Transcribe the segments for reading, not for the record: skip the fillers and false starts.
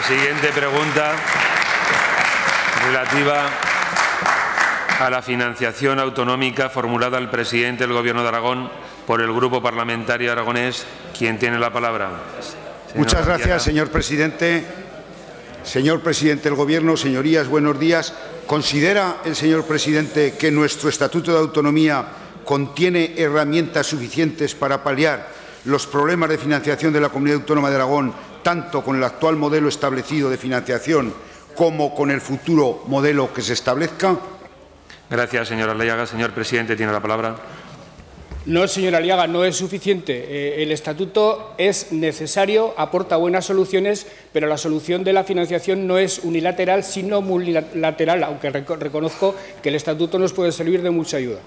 La siguiente pregunta, relativa a la financiación autonómica, formulada al presidente del Gobierno de Aragón por el Grupo Parlamentario Aragonés. ¿Quién tiene la palabra? Muchas gracias, señor presidente. Señor presidente del Gobierno, señorías, buenos días. ¿Considera el señor presidente que nuestro Estatuto de Autonomía contiene herramientas suficientes para paliar los problemas de financiación de la Comunidad Autónoma de Aragón, tanto con el actual modelo establecido de financiación como con el futuro modelo que se establezca? Gracias, señor Aliaga. Señor presidente, tiene la palabra. No, señor Aliaga, no es suficiente. El Estatuto es necesario, aporta buenas soluciones, pero la solución de la financiación no es unilateral, sino multilateral, aunque reconozco que el Estatuto nos puede servir de mucha ayuda.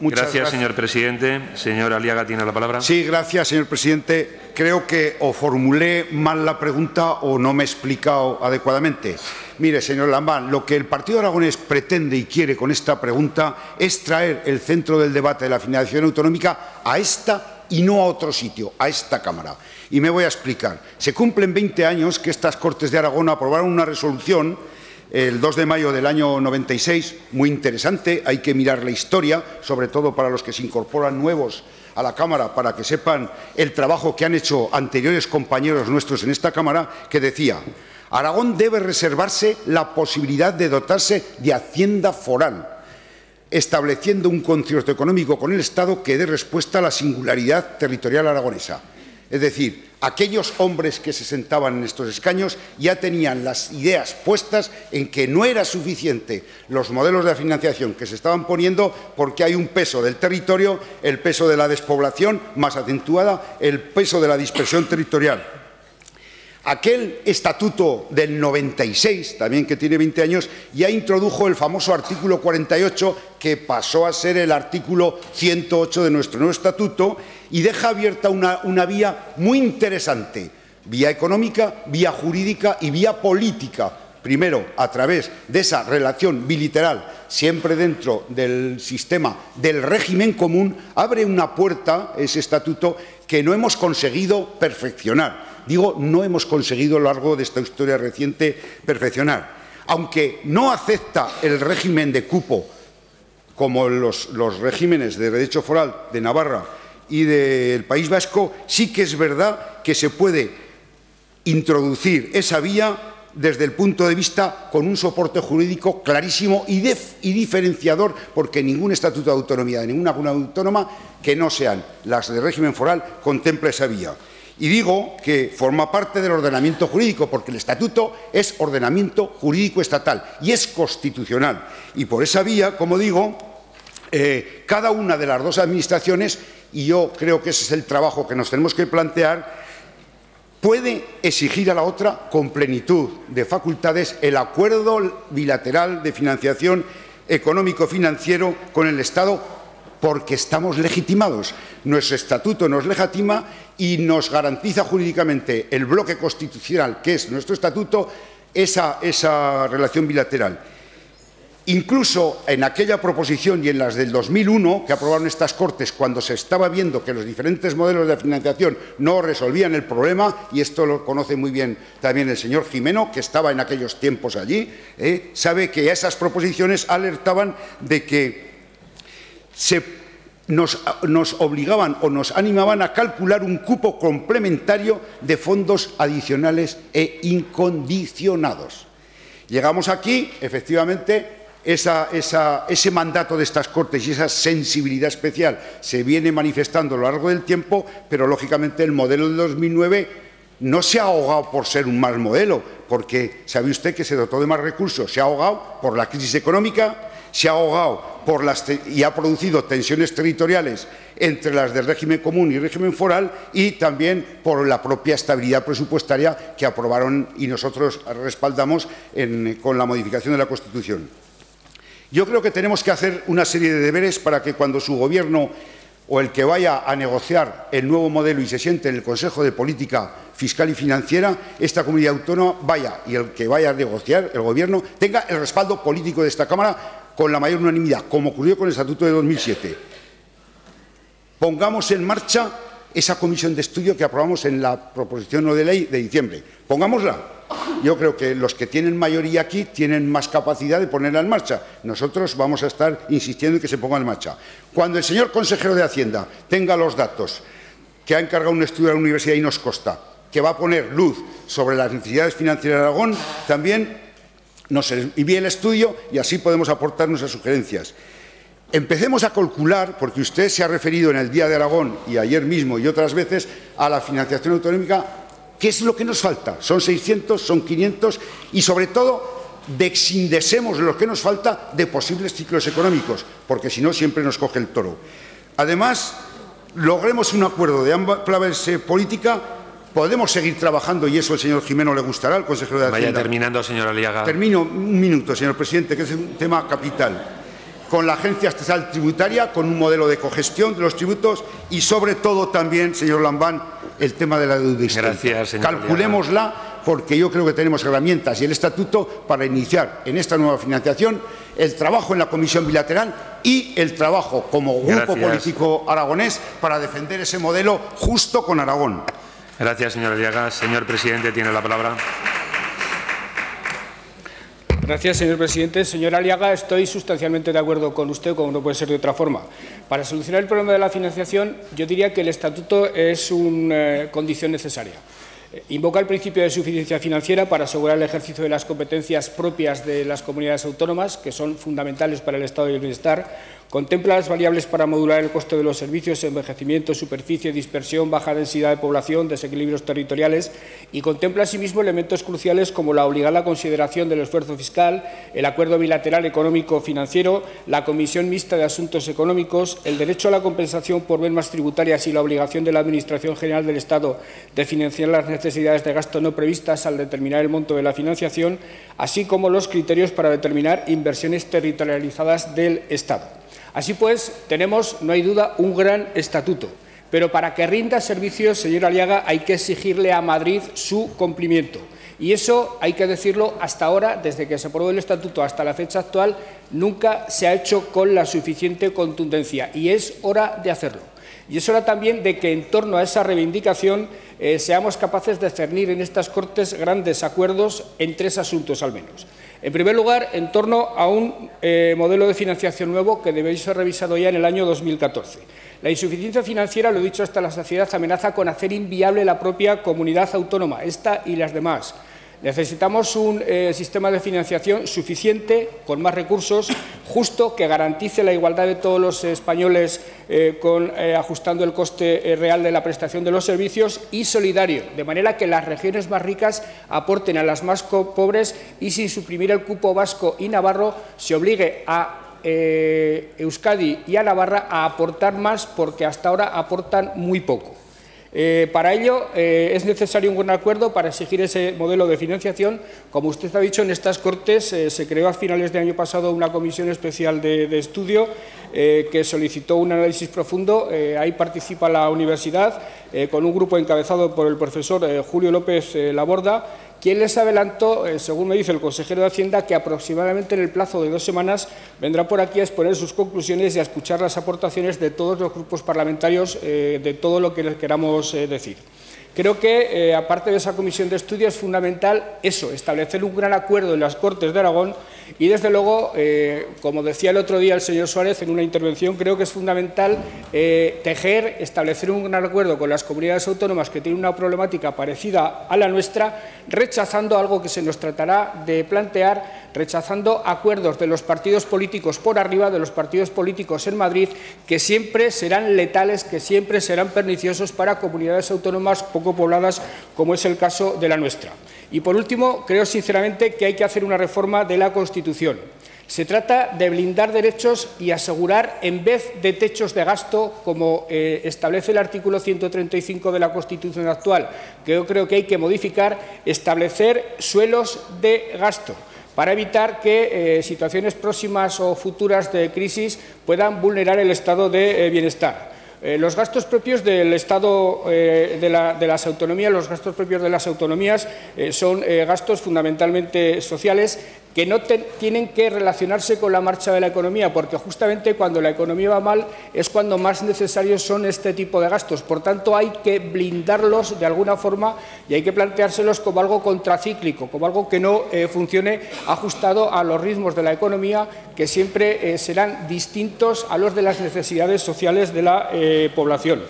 Gracias, señor presidente. Señor Aliaga, tiene la palabra. Sí, gracias, señor presidente. Creo que o formulé mal la pregunta o no me he explicado adecuadamente. Mire, señor Lambán, lo que el Partido Aragonés pretende y quiere con esta pregunta es traer el centro del debate de la financiación autonómica a esta y no a otro sitio, a esta Cámara. Y me voy a explicar. Se cumplen 20 años que estas Cortes de Aragón aprobaron una resolución el 2 de mayo del año 96, muy interesante, hay que mirar la historia, sobre todo para los que se incorporan nuevos a la Cámara, para que sepan el trabajo que han hecho anteriores compañeros nuestros en esta Cámara, que decía: Aragón debe reservarse la posibilidad de dotarse de hacienda foral, estableciendo un concierto económico con el Estado que dé respuesta a la singularidad territorial aragonesa. Es decir, aquellos hombres que se sentaban en estos escaños ya tenían las ideas puestas en que no era suficiente los modelos de financiación que se estaban poniendo, porque hay un peso del territorio, el peso de la despoblación más acentuada, el peso de la dispersión territorial. Aquel estatuto del 96, también que tiene 20 años, ya introdujo el famoso artículo 48, que pasó a ser el artículo 108 de nuestro nuevo estatuto, y deja abierta una vía muy interesante, vía económica, vía jurídica y vía política. Primero, a través de esa relación bilateral, siempre dentro del sistema del régimen común, abre una puerta, ese estatuto, que no hemos conseguido perfeccionar. Digo, no hemos conseguido a lo largo de esta historia reciente perfeccionar. Aunque no acepta el régimen de cupo, como los regímenes de derecho foral de Navarra y del País Vasco, sí que es verdad que se puede introducir esa vía desde el punto de vista con un soporte jurídico clarísimo y diferenciador, porque ningún estatuto de autonomía de ninguna comunidad autónoma que no sean las de régimen foral contempla esa vía. Y digo que forma parte del ordenamiento jurídico, porque el estatuto es ordenamiento jurídico estatal y es constitucional. Y por esa vía, como digo, cada una de las dos administraciones, y yo creo que ese es el trabajo que nos tenemos que plantear, puede exigir a la otra con plenitud de facultades el acuerdo bilateral de financiación económico-financiero con el Estado, porque estamos legitimados. Nuestro estatuto nos legitima y nos garantiza jurídicamente el bloque constitucional, que es nuestro estatuto, esa relación bilateral. Incluso en aquella proposición y en las del 2001, que aprobaron estas Cortes, cuando se estaba viendo que los diferentes modelos de financiación no resolvían el problema, y esto lo conoce muy bien también el señor Jimeno, que estaba en aquellos tiempos allí, sabe que esas proposiciones alertaban de que nos obligaban o nos animaban a calcular un cupo complementario de fondos adicionales e incondicionados. Llegamos aquí, efectivamente, ese mandato de estas Cortes y esa sensibilidad especial se viene manifestando a lo largo del tiempo, pero lógicamente el modelo del 2009 no se ha ahogado por ser un mal modelo, porque sabe usted que se dotó de más recursos, se ha ahogado por la crisis económica, se ha ahogado y ha producido tensiones territoriales entre las del régimen común y régimen foral, y también por la propia estabilidad presupuestaria que aprobaron y nosotros respaldamos con la modificación de la Constitución. Yo creo que tenemos que hacer una serie de deberes para que cuando su Gobierno o el que vaya a negociar el nuevo modelo y se siente en el Consejo de Política Fiscal y Financiera, esta comunidad autónoma vaya, y el que vaya a negociar, el Gobierno, tenga el respaldo político de esta Cámara con la mayor unanimidad, como ocurrió con el Estatuto de 2007. Pongamos en marcha esa comisión de estudio que aprobamos en la proposición no de ley de diciembre. Pongámosla. Yo creo que los que tienen mayoría aquí tienen más capacidad de ponerla en marcha. Nosotros vamos a estar insistiendo en que se ponga en marcha. Cuando el señor consejero de Hacienda tenga los datos que ha encargado un estudio a la universidad y nos consta, que va a poner luz sobre las necesidades financieras de Aragón, también nos envíe el estudio y así podemos aportar nuestras sugerencias. Empecemos a calcular, porque usted se ha referido en el Día de Aragón y ayer mismo y otras veces a la financiación autonómica. ¿Qué es lo que nos falta? ¿Son 600? ¿Son 500? Y, sobre todo, desindexemos lo que nos falta de posibles ciclos económicos, porque si no siempre nos coge el toro. Además, logremos un acuerdo de amplia base política, podemos seguir trabajando, y eso al señor Jimeno le gustará, al consejero de Hacienda. Vaya terminando, señor Aliaga. Termino un minuto, señor presidente, que es un tema capital. Con la Agencia Estatal Tributaria, con un modelo de cogestión de los tributos y, sobre todo, también, señor Lambán, el tema de la deuda histórica. Gracias, señor Calculémosla, porque yo creo que tenemos herramientas y el estatuto para iniciar en esta nueva financiación el trabajo en la comisión bilateral y el trabajo como grupo político aragonés para defender ese modelo justo con Aragón. Gracias, señor Aliaga. Señor presidente, tiene la palabra. Gracias, señor presidente. Señor Aliaga, estoy sustancialmente de acuerdo con usted, como no puede ser de otra forma. Para solucionar el problema de la financiación, yo diría que el estatuto es una condición necesaria. Invoca el principio de suficiencia financiera para asegurar el ejercicio de las competencias propias de las comunidades autónomas, que son fundamentales para el estado del bienestar. Contempla las variables para modular el coste de los servicios, envejecimiento, superficie, dispersión, baja densidad de población, desequilibrios territoriales, y contempla asimismo elementos cruciales como la obligada consideración del esfuerzo fiscal, el acuerdo bilateral económico-financiero, la Comisión Mixta de Asuntos Económicos, el derecho a la compensación por mermas tributarias y la obligación de la Administración General del Estado de financiar las necesidades de gasto no previstas al determinar el monto de la financiación, así como los criterios para determinar inversiones territorializadas del Estado. Así pues, tenemos, no hay duda, un gran estatuto, pero para que rinda servicios, señor Aliaga, hay que exigirle a Madrid su cumplimiento. Y eso, hay que decirlo, hasta ahora, desde que se aprobó el estatuto hasta la fecha actual, nunca se ha hecho con la suficiente contundencia, y es hora de hacerlo. Y es hora también de que, en torno a esa reivindicación, seamos capaces de cernir en estas Cortes grandes acuerdos en 3 asuntos al menos. En primer lugar, en torno a un modelo de financiación nuevo que debe ser revisado ya en el año 2014. La insuficiencia financiera, lo he dicho hasta la saciedad, amenaza con hacer inviable la propia comunidad autónoma, esta y las demás. Necesitamos un sistema de financiación suficiente, con más recursos, justo, que garantice la igualdad de todos los españoles ajustando el coste real de la prestación de los servicios, y solidario, de manera que las regiones más ricas aporten a las más pobres y, sin suprimir el cupo vasco y navarro, se obligue a Euskadi y a Navarra a aportar más, porque hasta ahora aportan muy poco. Para ello es necesario un buen acuerdo para exigir ese modelo de financiación. Como usted ha dicho, en estas Cortes se creó a finales del año pasado una comisión especial de estudio que solicitó un análisis profundo. Ahí participa la universidad con un grupo encabezado por el profesor Julio López Laborda, quien les adelantó, según me dice el consejero de Hacienda, que aproximadamente en el plazo de 2 semanas vendrá por aquí a exponer sus conclusiones y a escuchar las aportaciones de todos los grupos parlamentarios de todo lo que les queramos decir. Creo que, aparte de esa comisión de estudio, es fundamental eso, establecer un gran acuerdo en las Cortes de Aragón y, desde luego, como decía el otro día el señor Suárez en una intervención, creo que es fundamental establecer un gran acuerdo con las comunidades autónomas que tienen una problemática parecida a la nuestra, rechazando algo que se nos tratará de plantear, rechazando acuerdos de los partidos políticos por arriba, de los partidos políticos en Madrid, que siempre serán letales, que siempre serán perniciosos para comunidades autónomas poco pobladas, como es el caso de la nuestra. Y, por último, creo sinceramente que hay que hacer una reforma de la Constitución. Se trata de blindar derechos y asegurar, en vez de techos de gasto, como establece el artículo 135 de la Constitución actual, que yo creo que hay que modificar, establecer suelos de gasto, para evitar que situaciones próximas o futuras de crisis puedan vulnerar el estado de bienestar. Los gastos propios del Estado de las autonomías, los gastos propios de las autonomías son gastos fundamentalmente sociales que no tienen que relacionarse con la marcha de la economía, porque justamente cuando la economía va mal es cuando más necesarios son este tipo de gastos. Por tanto, hay que blindarlos de alguna forma y hay que planteárselos como algo contracíclico, como algo que no funcione ajustado a los ritmos de la economía, que siempre serán distintos a los de las necesidades sociales de la población.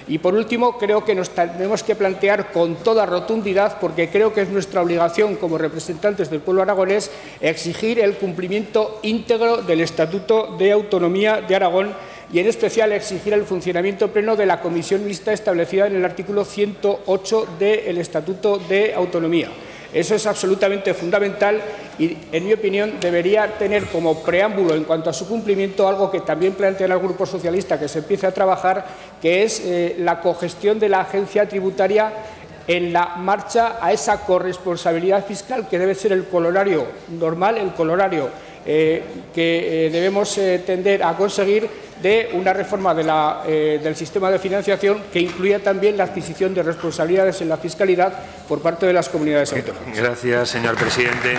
Y, por último, creo que nos tenemos que plantear con toda rotundidad, porque creo que es nuestra obligación como representantes del pueblo aragonés, exigir el cumplimiento íntegro del Estatuto de Autonomía de Aragón y, en especial, exigir el funcionamiento pleno de la comisión mixta establecida en el artículo 108 del Estatuto de Autonomía. Eso es absolutamente fundamental y, en mi opinión, debería tener como preámbulo en cuanto a su cumplimiento algo que también plantea el Grupo Socialista que se empiece a trabajar, que es la cogestión de la agencia tributaria en la marcha a esa corresponsabilidad fiscal que debe ser el corolario normal, el corolario que debemos tender a conseguir de una reforma del sistema de financiación que incluya también la adquisición de responsabilidades en la fiscalidad por parte de las comunidades autónomas. Gracias, señor presidente.